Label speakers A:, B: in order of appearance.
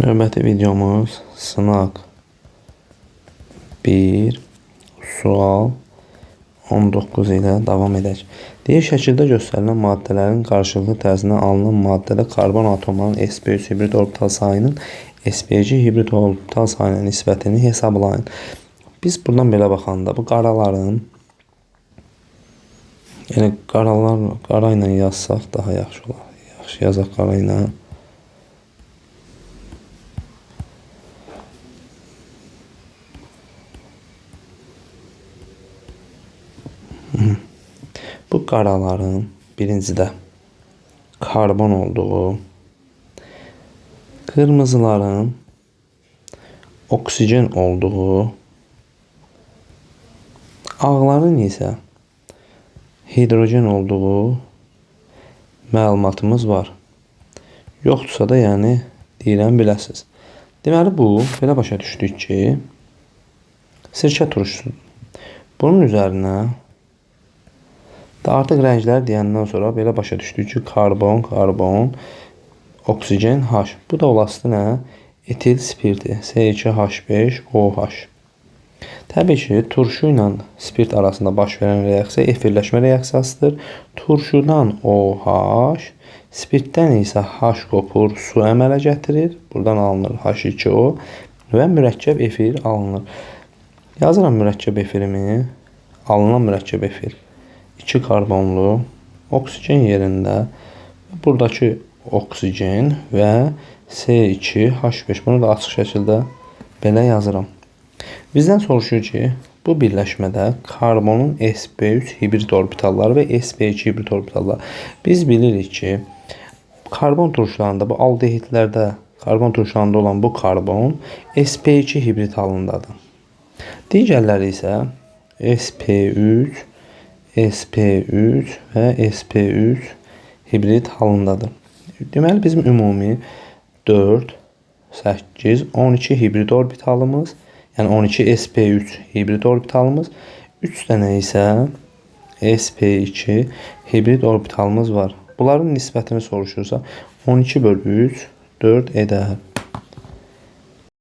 A: Növbəti videomuz sınaq 1, sual 19 ilə davam edək. Deyir şəkildə göstərilən maddələrin qarşılıqlı tərzinə alınan maddədə karbon atomlarının sp3 hibrid orbital sayının sp2 hibrid orbital sayına nisbətini hesablayın. Biz buradan belə baxanda bu qaraların, yəni qara ilə yazsaq daha yaxşı olar. Yaxşı yazaq qara ilə. Bu qaraların birincidə karbon olduğu, qırmızıların oksigen olduğu, ağların isə hidrogen olduğu məlumatımız var. Yoxdursa da yəni deyirəm biləsiniz. Deməli bu belə başa düşdük ki, sirkə turşusudur. Bunun üzərinə artıq rənglər deyəndən sonra belə başa düşdük ki, karbon, oksigen, H. Bu da olası nə? Etil spirti, C2H5OH. Təbii ki, turşu ilə spirt arasında baş verən reaksiya efirləşmə reaksiyasıdır. Turşudan OH, spirtdən isə H qopur, su əmələ gətirir. Buradan alınır H2O və mürəkkəb efir alınır. Yazıram mürəkkəb efirimi. Alınan mürəkkəb efir 2 karbonlu oksigen yerində buradakı oksigen və C2H5. Bunu da açıq şəkildə belə yazıram. Bizdən soruşur ki, bu birləşmədə karbonun sp3 hibrid orbitalları və sp2 hibrid orbitalları. Biz bilirik ki, karbon turşularında, bu aldehidlərdə karbon turşularında olan bu karbon sp2 hibrid halındadır. Digərləri isə sp3 və sp3 hibrid halındadır. Deməli bizim ümumi 4, 8, 12 hibrid orbitalımız, yəni 12 sp3 hibrid orbitalımız, 3 dənə isə sp2 hibrid orbitalımız var. Bunların nisbətini soruşursa 12/3 4 edər.